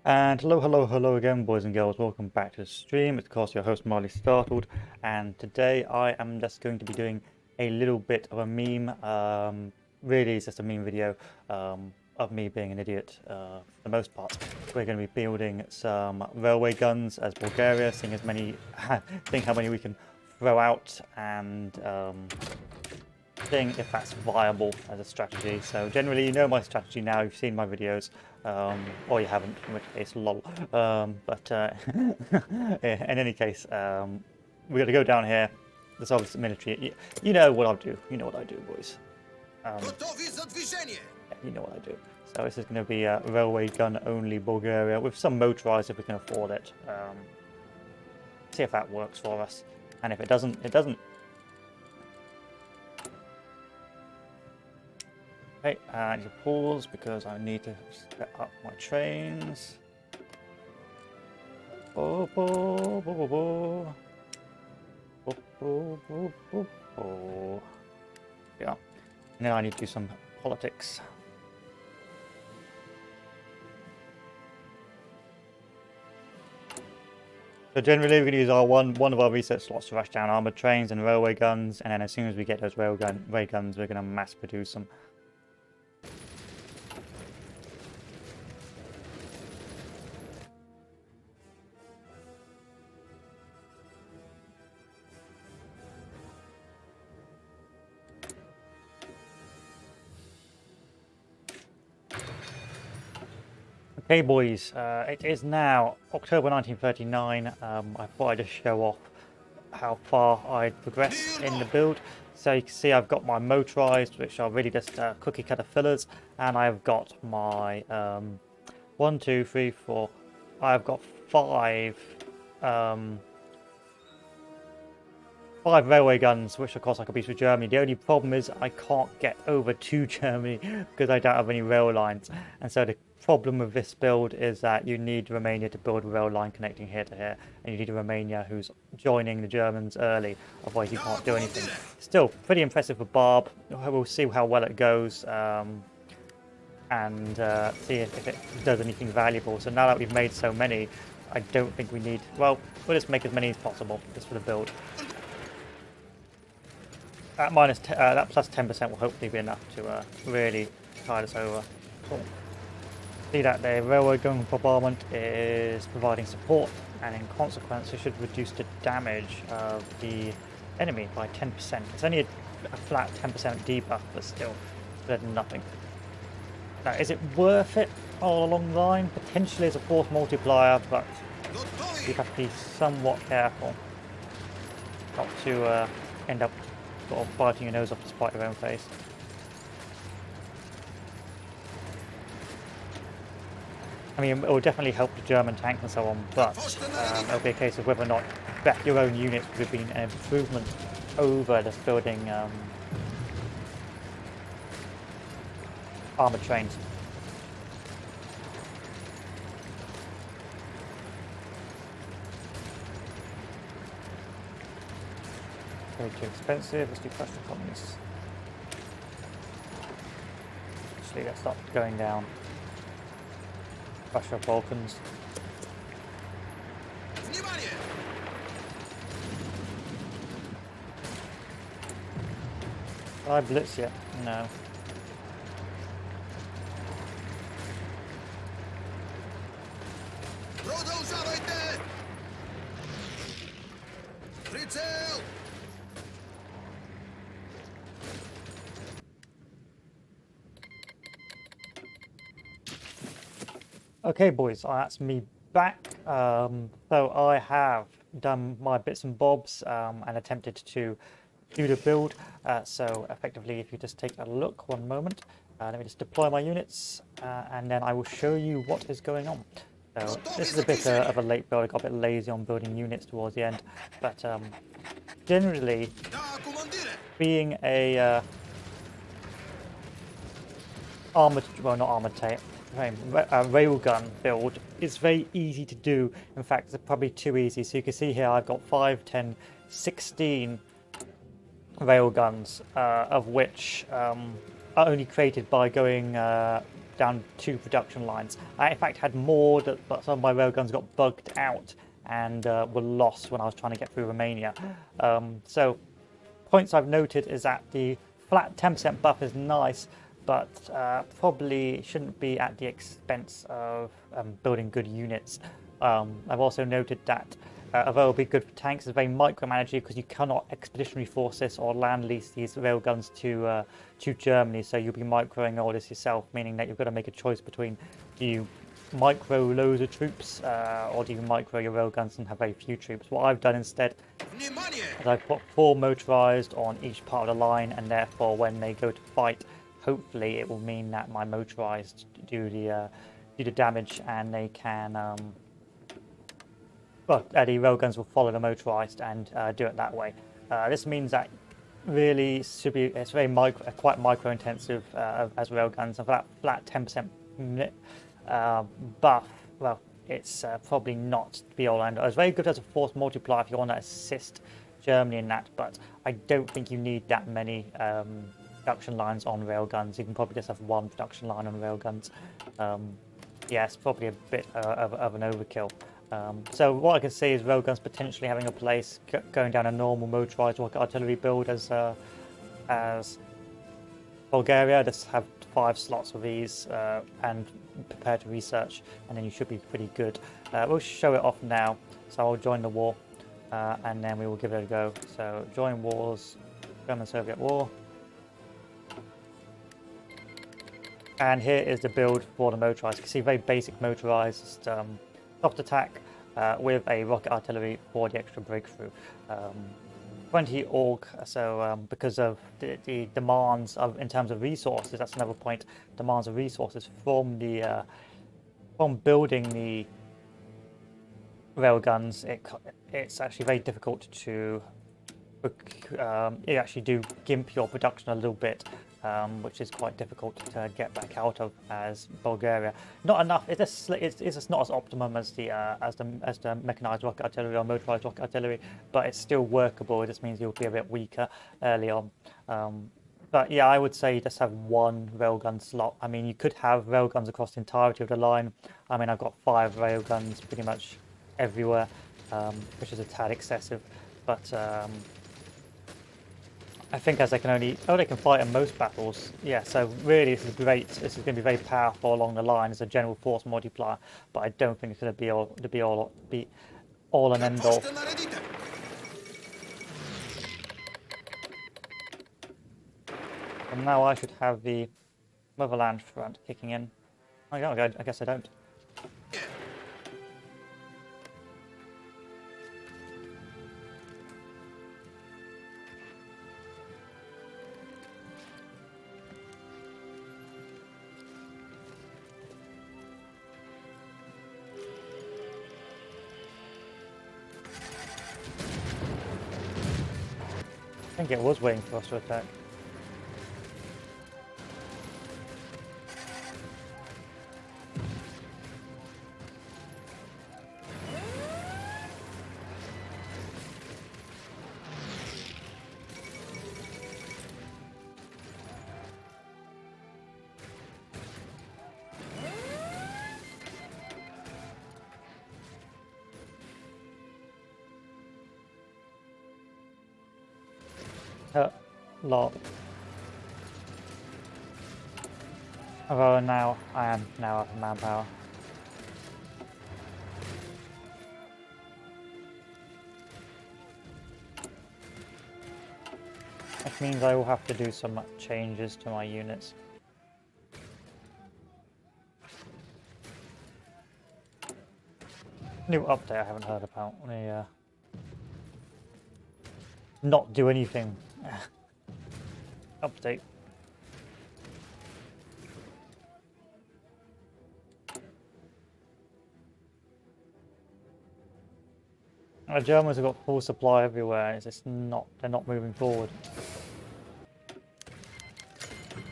And hello again, boys and girls. Welcome back to the stream. It's of course your host Marley Startled, and today I am just going to be doing a little bit of a meme. Really, it's just a meme video of me being an idiot for the most part. We're going to be building some railway guns as Bulgaria, seeing as many, seeing how many we can throw out, and seeing if that's viable as a strategy. So generally, you know my strategy now. You've seen my videos. Or you haven't, in which case, lol. In any case, we're going to go down here. There's obviously military. You know what I'll do. You know what I do, boys. Yeah, you know what I do. So this is going to be a railway gun only Bulgaria with some motorized if we can afford it. See if that works for us. And if it doesn't, it doesn't. Okay, I need to pause because I need to set up my trains. Yeah, and then I need to do some politics. So generally, we're going to use our one of our research slots to rush down armored trains and railway guns, and then as soon as we get those railway guns, we're going to mass produce them. Okay, boys, it is now October 1939. I thought I'd just show off how far I'd progressed in the build. So you can see I've got my motorized, which are really just cookie cutter fillers, and I've got my 1, 2, 3, 4. I've got five railway guns, which of course I could use for Germany. The only problem is I can't get over to Germany because I don't have any rail lines. And so the problem with this build is that you need Romania to build a rail line connecting here to here, and you need a Romania who's joining the Germans early, otherwise you can't do anything. Still, pretty impressive for Barb. We'll see how well it goes and see if it does anything valuable. So now that we've made so many, I don't think we need... Well, we'll just make as many as possible just for the build. That plus 10% will hopefully be enough to really tide us over. Cool. See that the railway gun bombardment is providing support, and in consequence it should reduce the damage of the enemy by 10%. It's only a flat 10% debuff, but still better than nothing. Now, is it worth it all along the line? Potentially as a force multiplier, but you have to be somewhat careful not to end up sort of biting your nose off to spite your own face. I mean, it will definitely help the German tanks and so on, but it'll be a case of whether or not your own units would have been an improvement over just building armoured trains. Way too expensive. Let's do cluster colonies. Actually, let's start going down. Russia, Balkans. Will I blitz yet? No. Okay, boys, that's me back. So I have done my bits and bobs and attempted to do the build. So effectively, if you just take a look, one moment, let me just deploy my units, and then I will show you what is going on. So this is a bit of a late build. I got a bit lazy on building units towards the end, but generally, being a armored, well, not armored tank, a railgun build is very easy to do. In fact, it's probably too easy. So you can see here I've got 5, 10, 16 railguns, of which are only created by going down 2 production lines. I in fact had more, but some of my railguns got bugged out and were lost when I was trying to get through Romania. So points I've noted is that the flat 10% buff is nice, but probably shouldn't be at the expense of building good units. I've also noted that although it'll be good for tanks, it's very micromanagey because you cannot expeditionary force this or land lease these railguns to Germany, so you'll be microing all this yourself, meaning that you've got to make a choice between do you micro loads of troops or do you micro your railguns and have very few troops. What I've done instead is I've put 4 motorized on each part of the line, and therefore when they go to fight, hopefully it will mean that my motorized do the damage and they can well, the railguns will follow the motorized and do it that way. This means that really it's very quite micro intensive as railguns, and for that flat 10% buff, well, it's probably not be all end. It's very good as a force multiplier if you want to assist Germany in that, but I don't think you need that many production lines on railguns. You can probably just have 1 production line on railguns. Yeah, it's probably a bit of an overkill. So what I can see is railguns potentially having a place going down a normal motorized rocket artillery build as Bulgaria. Just have 5 slots of these and prepare to research, and then you should be pretty good. We'll show it off now. So I'll join the war and then we will give it a go. So join wars, German-Soviet war. And here is the build for the motorized. You can see very basic motorized soft attack with a rocket artillery for the extra breakthrough. 20 org, so because of the demands in terms of resources, that's another point, demands of resources from building the railguns, it's actually very difficult to you actually do gimp your production a little bit, which is quite difficult to get back out of as Bulgaria. Not enough. It's just not as optimum as the mechanized rocket artillery or motorized rocket artillery, but it's still workable. It just means you'll be a bit weaker early on. But yeah, I would say just have 1 railgun slot. I mean, you could have railguns across the entirety of the line. I mean, I've got 5 railguns pretty much everywhere, which is a tad excessive, but I think as they can fight in most battles. Yeah, so really this is great. This is going to be very powerful along the line as a general force multiplier, but I don't think it's going to be all and end all. And now I should have the motherland front kicking in. I guess I don't. I think it was waiting for us to attack. Lot. Although now I am out of manpower. Which means I will have to do some changes to my units. New update I haven't heard about. Not do anything. Update. The Germans have got full supply everywhere. It's just they're not moving forward.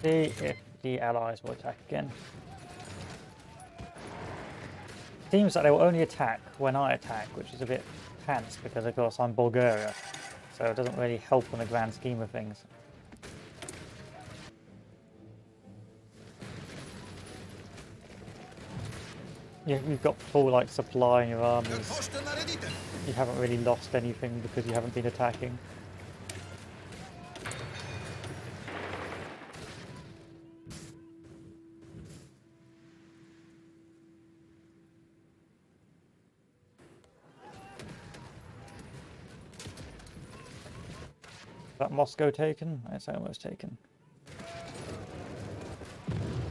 See if the Allies will attack again. Seems like they will only attack when I attack, which is a bit pants because of course I'm Bulgaria, so it doesn't really help in the grand scheme of things. You've got full like supply in your armies. You haven't really lost anything because you haven't been attacking. Is that Moscow taken? It's almost taken.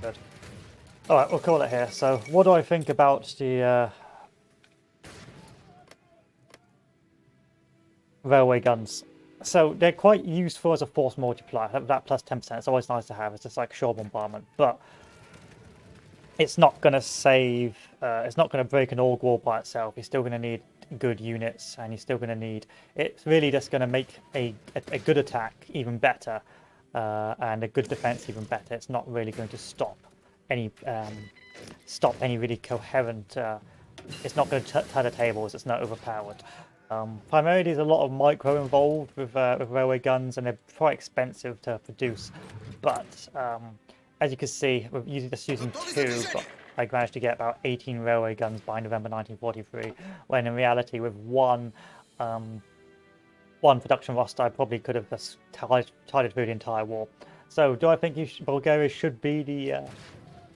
Good. Alright, we'll call it here. So, what do I think about the railway guns? So, they're quite useful as a force multiplier. That plus 10%, it's always nice to have. It's just like shore bombardment. But it's not going to save, it's not going to break an org wall by itself. You're still going to need good units, and you're still going to need, it's really just going to make a good attack even better, and a good defense even better. It's not really going to stop any really coherent, it's not going to turn the tables. It's not overpowered. Primarily there's a lot of micro involved with railway guns, and they're quite expensive to produce, but as you can see, we're just using 2, but I managed to get about 18 railway guns by November 1943, when in reality with one production roster I probably could have just tied it through the entire war. So do I think Bulgaria should be the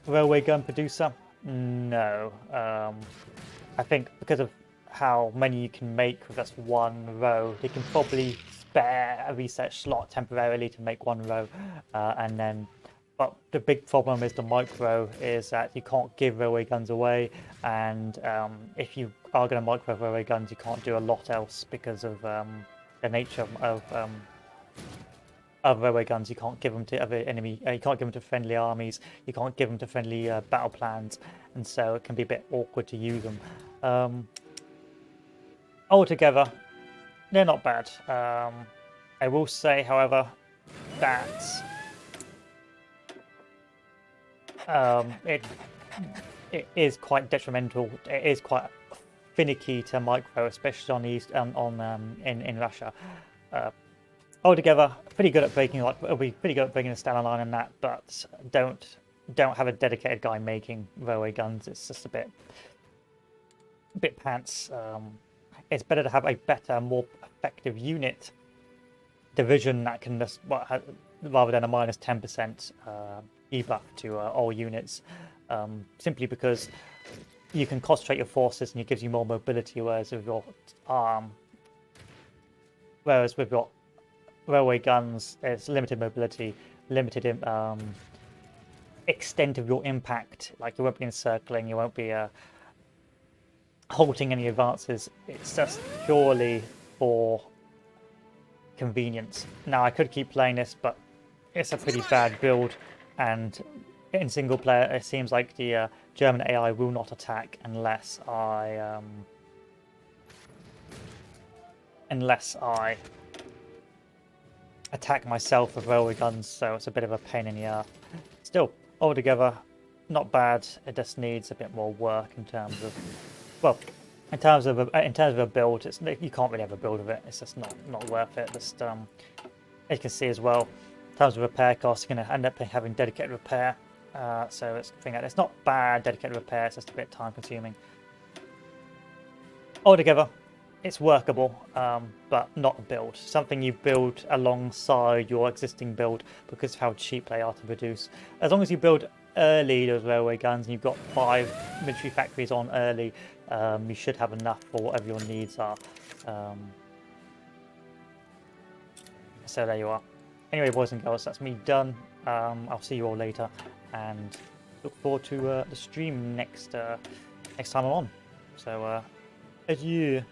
railway gun producer? No. I think because of how many you can make with just one row, they can probably spare a research slot temporarily to make one row, and then. But the big problem is the micro is that you can't give railway guns away, and if you are going to micro railway guns, you can't do a lot else because of the nature of railway guns. You can't give them to other enemy. You can't give them to friendly armies. You can't give them to friendly battle plans, and so it can be a bit awkward to use them. Altogether, they're not bad. I will say, however, that. It is quite detrimental. It is quite finicky to micro, especially on the east, in Russia. Altogether, pretty good at breaking. Like, it'll be pretty good at breaking a standard line in that, but don't have a dedicated guy making railway guns. It's just a bit pants. It's better to have a better, more effective unit division that can just rather than a minus 10% debuff to all units, simply because you can concentrate your forces and it gives you more mobility, whereas with your railway guns, it's limited mobility, limited extent of your impact. Like, you won't be encircling, you won't be halting any advances. It's just purely for convenience. Now, I could keep playing this, but it's a pretty bad build, and in single player it seems like the German AI will not attack unless I attack myself with railway guns, so it's a bit of a pain in the ass. Still, altogether, not bad. It just needs a bit more work in terms of, well, in terms of a build. You can't really have a build of it. It's just not worth it. Just as you can see as well, in terms of repair costs, you're going to end up having dedicated repair. So it's not bad dedicated repair. It's just a bit time consuming. Altogether, it's workable, but not a build. Something you build alongside your existing build because of how cheap they are to produce. As long as you build early those railway guns and you've got 5 military factories on early, you should have enough for whatever your needs are. So there you are. Anyway, boys and girls, that's me done. I'll see you all later, and look forward to the stream next time I'm on. So adieu.